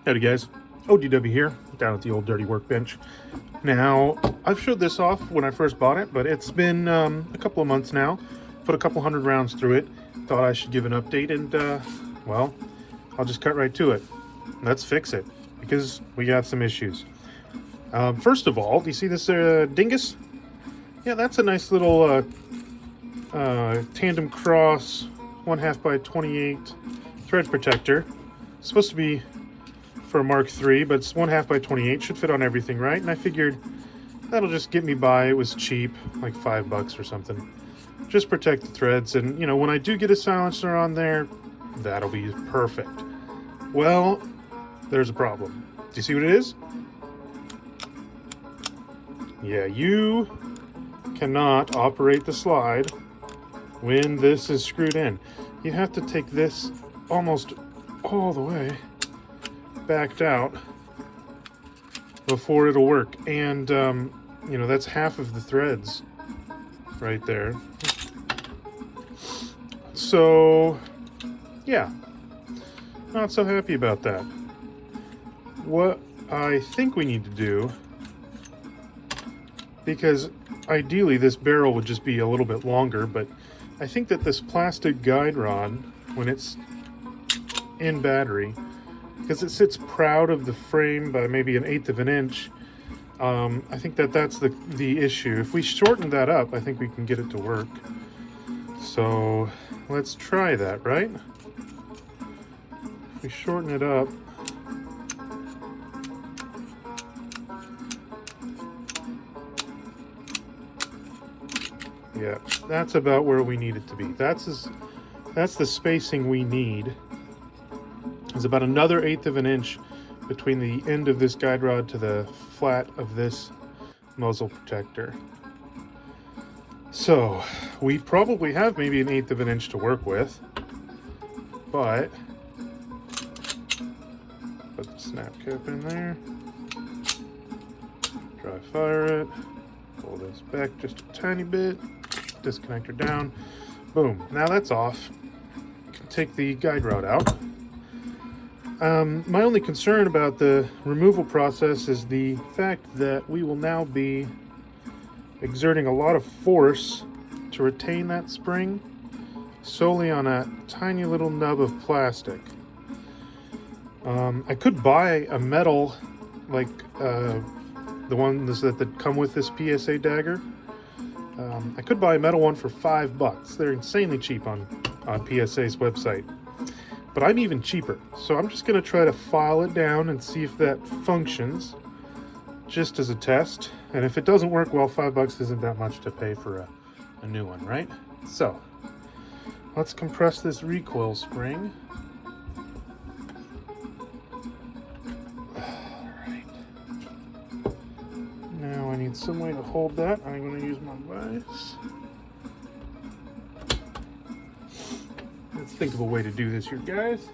Howdy guys, OldDW here, down at the old dirty workbench. Now, I've showed this off when I first bought it, but it's been a couple of months now. Put a couple hundred rounds through it. Thought I should give an update and, well, I'll just cut right to it. Let's fix it, because we got some issues. First of all, do you see this dingus? Yeah, that's a nice little tandem cross 1/2 by 28 thread protector. It's supposed to be for a Mark III, but it's 1/2 by 28, should fit on everything, right? And I figured that'll just get me by. It was cheap, like $5 or something. Just protect the threads, and you know, when I do get a silencer on there, that'll be perfect. Well, there's a problem. Do you see what it is? Yeah, you cannot operate the slide when this is screwed in. You have to take this almost all the way backed out before it'll work, and you know, that's half of the threads right there. So yeah, not so happy about that. What I think we need to do, because ideally this barrel would just be a little bit longer, but I think that this plastic guide rod, when it's in battery, because it sits proud of the frame by maybe 1/8 of an inch, I think that that's the issue. If we shorten that up, I think we can get it to work. So let's try that, right? If we shorten it up, yeah, that's about where we need it to be. That's the spacing we need. There's about another 1/8 of an inch between the end of this guide rod to the flat of this muzzle protector. So we probably have maybe 1/8 of an inch to work with, but put the snap cap in there, dry fire it, pull this back just a tiny bit, disconnect her down, boom, now that's off. Take the guide rod out. My only concern about the removal process is the fact that we will now be exerting a lot of force to retain that spring solely on a tiny little nub of plastic. I could buy a metal, like the ones that come with this PSA Dagger. I could buy a metal one for $5. They're insanely cheap on PSA's website. But I'm even cheaper, so I'm just going to try to file it down and see if that functions, just as a test. And if it doesn't work, well, $5 isn't that much to pay for a new one, right? So let's compress this recoil spring. Alright. Now I need some way to hold that. I'm going to use my vise. Let's think of a way to do this here, guys.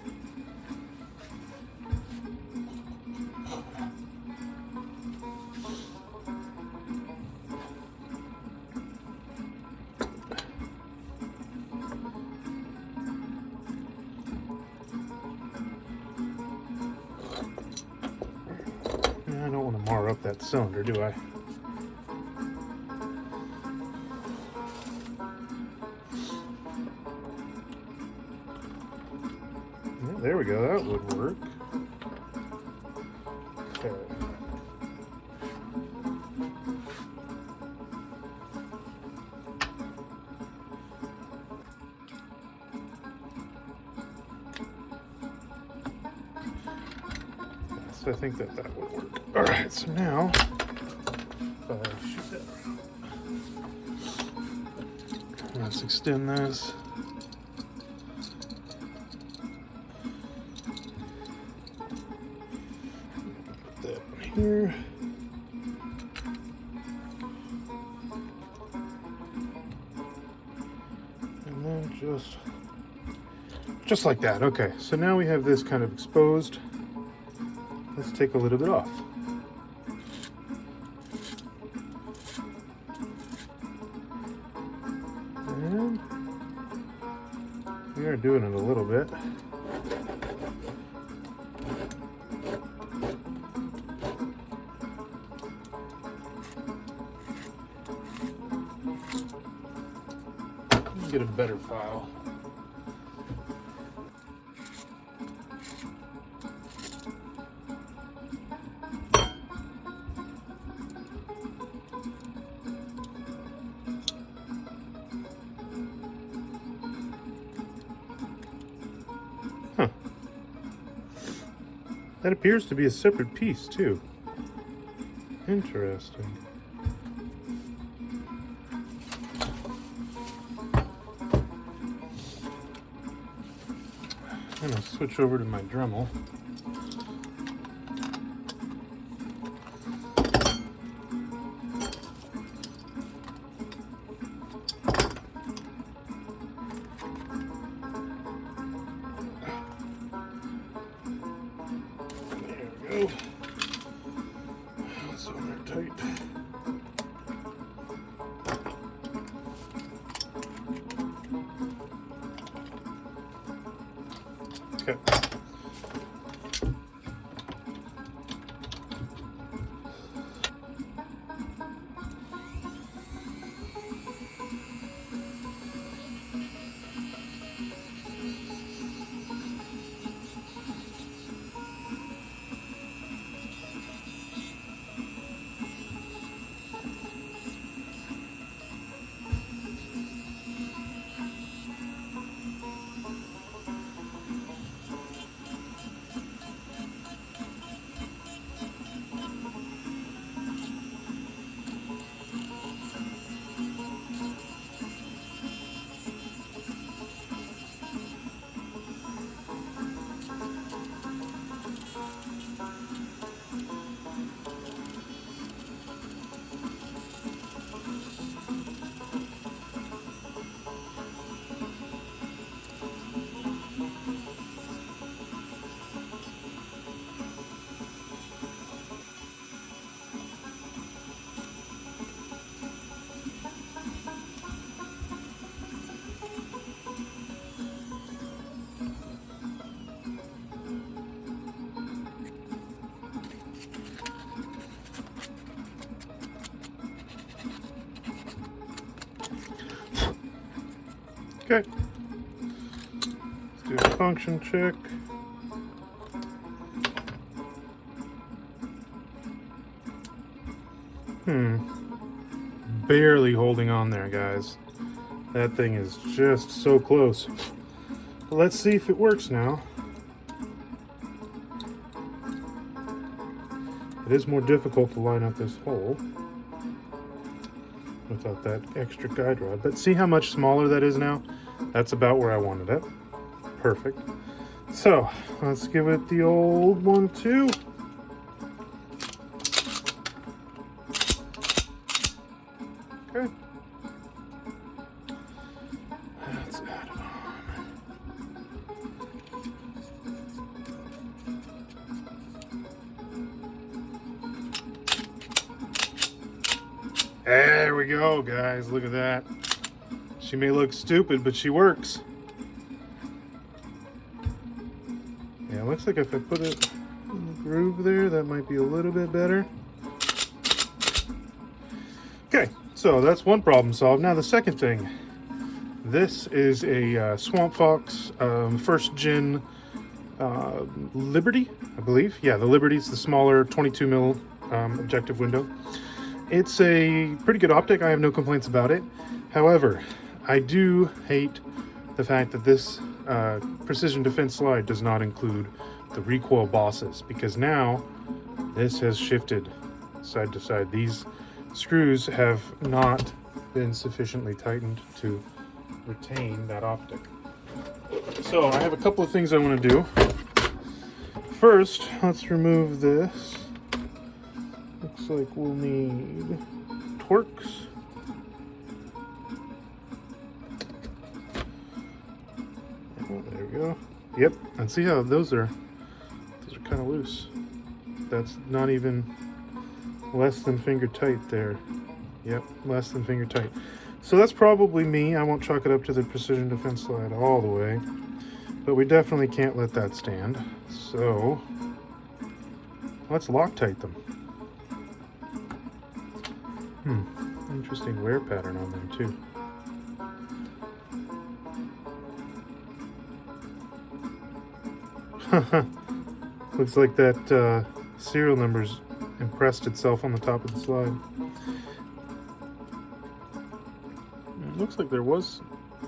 I don't want to mar up that cylinder, do I? There we go, that would work. Okay. Yes, I think that would work. Alright, so now, shoot that around. Let's extend this. Here. And then just like that. Okay, so now we have this kind of exposed. Let's take a little bit off. And we are doing it a little bit. get a better file. Huh. That appears to be a separate piece too. Interesting. I'm gonna switch over to my Dremel. There we go. So they're tight. Okay. Okay, let's do a function check. Barely holding on there, guys. That thing is just so close. But let's see if it works now. It is more difficult to line up this hole without that extra guide rod. But see how much smaller that is now? That's about where I wanted it. Perfect. So let's give it the old 1-2. Okay. Let's add it on. There we go, guys. Look at that. She may look stupid, but she works. Yeah, it looks like if I put it in the groove there, that might be a little bit better. Okay, so that's one problem solved. Now the second thing. This is a Swamp Fox first gen Liberty, I believe. Yeah, the Liberty's the smaller 22 mil objective window. It's a pretty good optic. I have no complaints about it. However, I do hate the fact that this precision defense slide does not include the recoil bosses, because now this has shifted side to side. These screws have not been sufficiently tightened to retain that optic. So I have a couple of things I want to do. First, let's remove this. Looks like we'll need Torx. Oh, there we go. Yep, and see how those are kind of loose. That's not even less than finger tight there. Yep, less than finger tight. So that's probably me. I won't chalk it up to the precision defense slide all the way, but we definitely can't let that stand. So let's Loctite them. Interesting wear pattern on them too. Looks like that serial number's impressed itself on the top of the slide. It looks like there was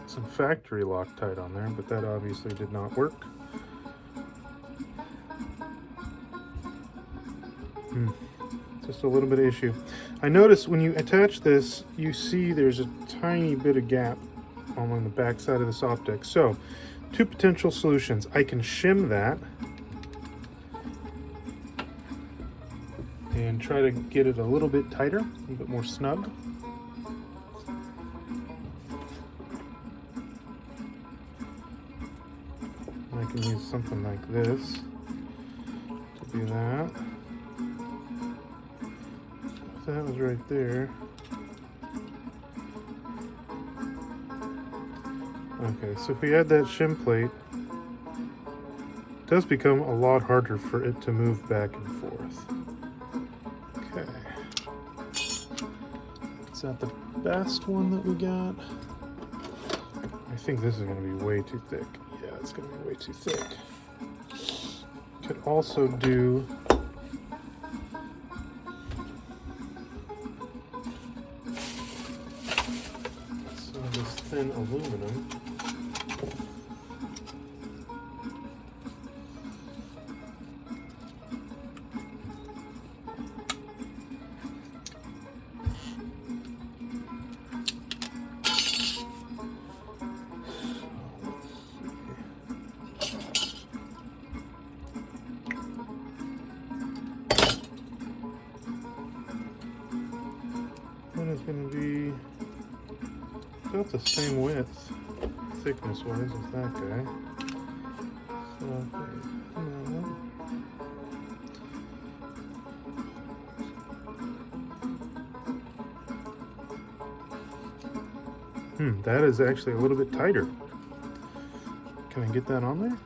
some factory Loctite on there, but that obviously did not work. Just a little bit of issue. I noticed when you attach this, you see there's a tiny bit of gap along the back side of this optic. So, two potential solutions. I can shim that and try to get it a little bit tighter, a little bit more snug. I can use something like this to do that. That was right there. Okay, so if we add that shim plate, it does become a lot harder for it to move back and forth. Okay. Is that the best one that we got? I think this is going to be way too thick. Yeah, it's going to be way too thick. Could also do some of this thin aluminum. Is going to be about the same width, thickness wise, as that guy. So, that is actually a little bit tighter. Can I get that on there?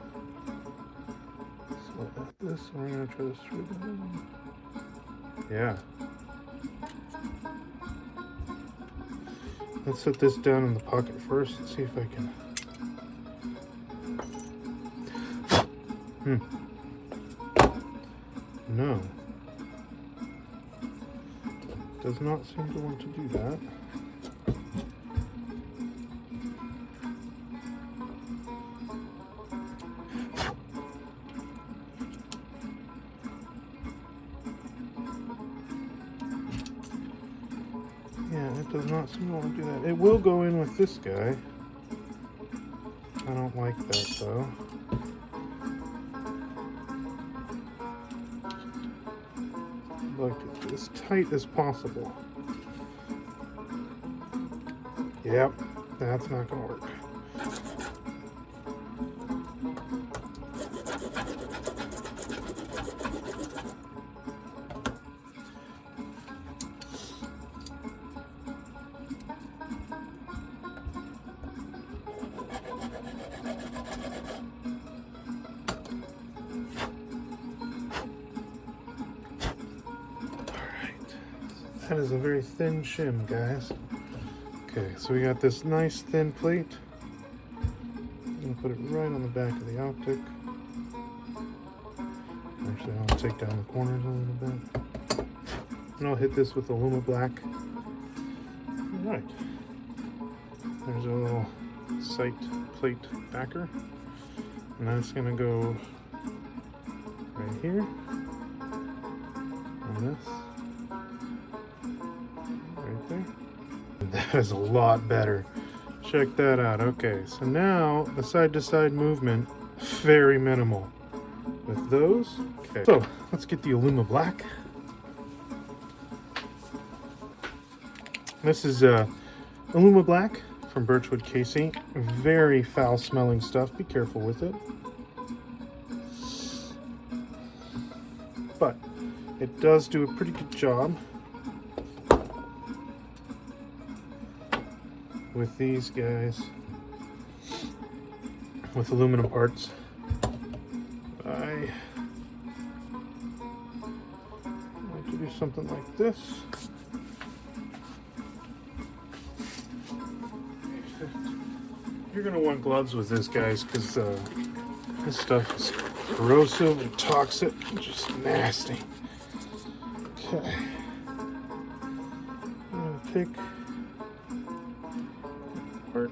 So at this, we're going to try to screw it in. Yeah. Let's set this down in the pocket first and see if I can. No. Does not seem to want to do that. Yeah, it does not seem to want to do that. It will go in with this guy. I don't like that though. I'd like to get it as tight as possible. Yep, that's not going to work. That is a very thin shim, guys. Okay, so we got this nice thin plate. I'm going to put it right on the back of the optic. Actually, I'll take down the corners a little bit. And I'll hit this with the Luma Black. Alright. There's a little sight plate backer. And that's going to go right here. On this. Right there. That is a lot better. Check that out. Okay, so now the side-to-side movement, very minimal with those. Okay, so let's get the Luma Black. This is Luma Black from Birchwood Casey. Very foul-smelling stuff. Be careful with it. But it does do a pretty good job with these guys, with aluminum parts. I like to do something like this. You're gonna want gloves with this, guys, because this stuff is corrosive and toxic, just nasty. Okay. I'm going to take part.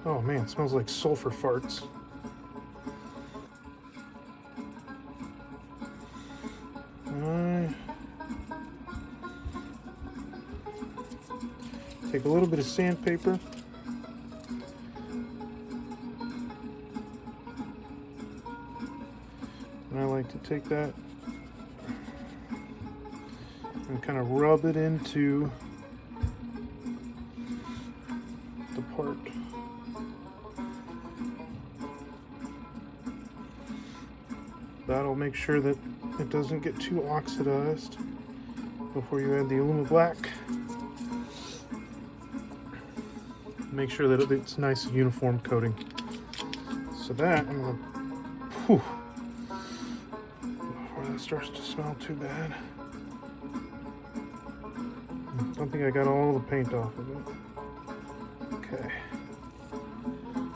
Oh man, it smells like sulfur farts. Take a little bit of sandpaper. And I like to take that and kind of rub it into the part. That'll make sure that it doesn't get too oxidized before you add the Aluma Black. Make sure that it's nice uniform coating. So that, I'm gonna, whew, before that starts to smell too bad. I don't think I got all the paint off of it. Okay.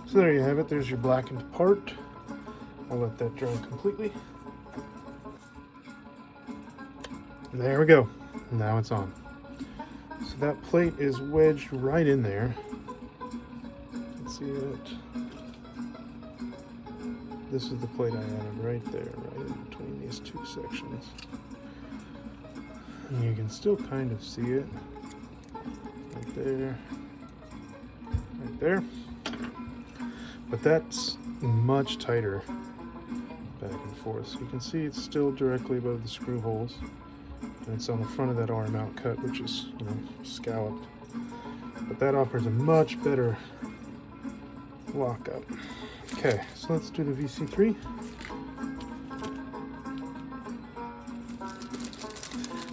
So there you have it. There's your blackened part. I'll let that dry completely. There we go. Now it's on. So that plate is wedged right in there. See it. This is the plate I added right there, right in between these two sections. And you can still kind of see it. Right there. Right there. But that's much tighter back and forth. So you can see it's still directly above the screw holes. And it's on the front of that arm out cut, which is, you know, scalloped. But that offers a much better lockup. Okay, so let's do the VC3.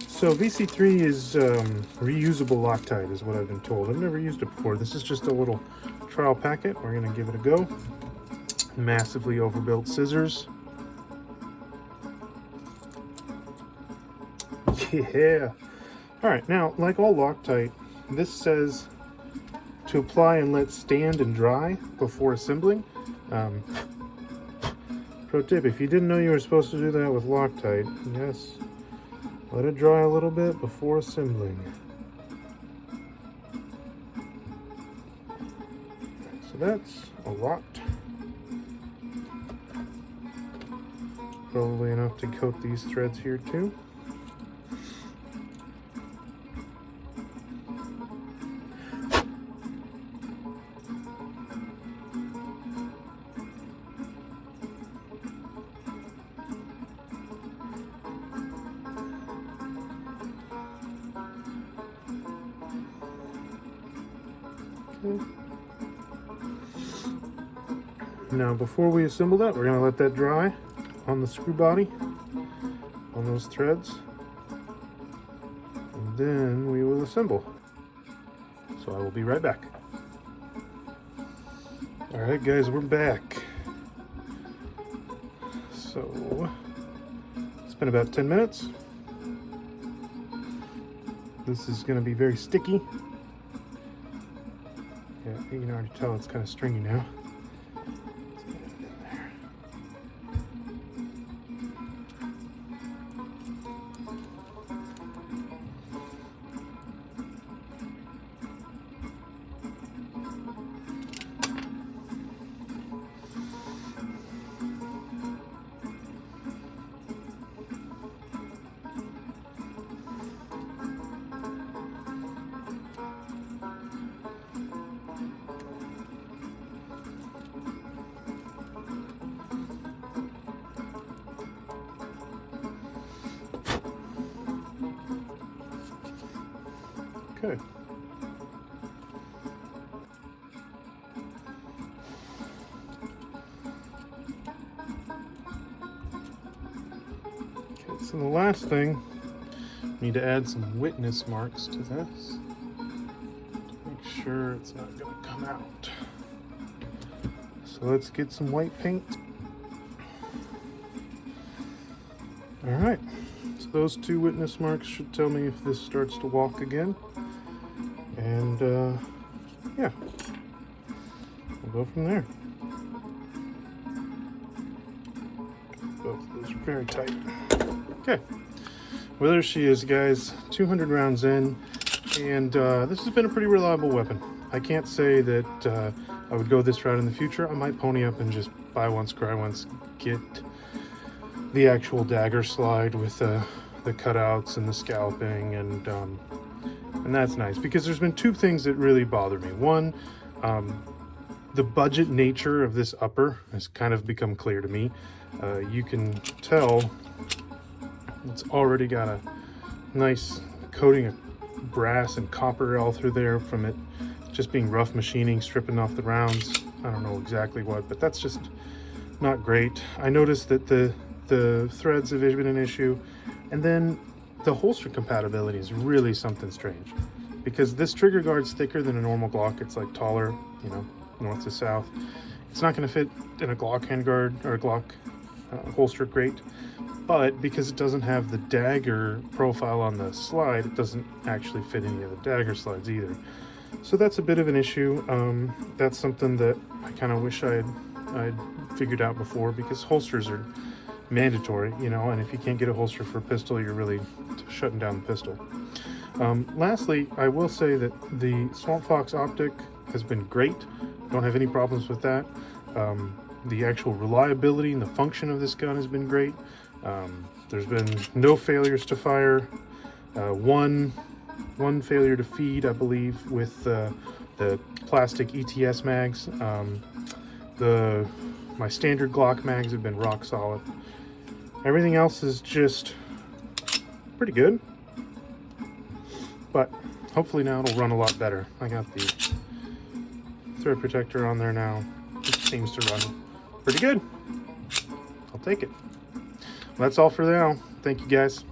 So VC3 is reusable Loctite is what I've been told. I've never used it before. This is just a little trial packet. We're going to give it a go. Massively overbuilt scissors. Yeah. All right, now, like all Loctite, this says to apply and let stand and dry before assembling. Pro tip, if you didn't know you were supposed to do that with Loctite, yes, let it dry a little bit before assembling. So that's a lot. Probably enough to coat these threads here too. Now before we assemble that, we're going to let that dry on the screw body, on those threads, and then we will assemble. So I will be right back. Alright guys, we're back. So it's been about 10 minutes. This is going to be very sticky. Yeah, you can already tell it's kind of stringy now. Let's get it in there. Okay. Okay, so the last thing, we need to add some witness marks to this to make sure it's not going to come out. So let's get some white paint. All right, so those 2 witness marks should tell me if this starts to walk again. And yeah, we'll go from there. Both of those are very tight. Okay, well, there she is, guys. 200 rounds in, and this has been a pretty reliable weapon. I can't say that I would go this route in the future. I might pony up and just buy once, cry once, get the actual dagger slide with the cutouts and the scalping, and that's nice, because there's been 2 things that really bother me. One, the budget nature of this upper has kind of become clear to me. You can tell it's already got a nice coating of brass and copper all through there from it just being rough machining, stripping off the rounds. I don't know exactly what, but that's just not great. I noticed that the threads have been an issue, and then the holster compatibility is really something strange, because this trigger guard's thicker than a normal Glock. It's like taller, you know, north to south. It's not going to fit in a Glock handguard or a Glock holster grate, but because it doesn't have the dagger profile on the slide, it doesn't actually fit any of the dagger slides either. So that's a bit of an issue. That's something that I kind of wish I'd figured out before, because holsters are mandatory, you know, and if you can't get a holster for a pistol, you're really shutting down the pistol. Lastly, I will say that the Swamp Fox optic has been great. Don't have any problems with that. The actual reliability and the function of this gun has been great. There's been no failures to fire. One failure to feed, I believe, with the plastic ETS mags. My standard Glock mags have been rock solid. Everything else is just pretty good, but hopefully now it'll run a lot better. I got the thread protector on there now. It seems to run pretty good. I'll take it. Well, that's all for now. Thank you, guys.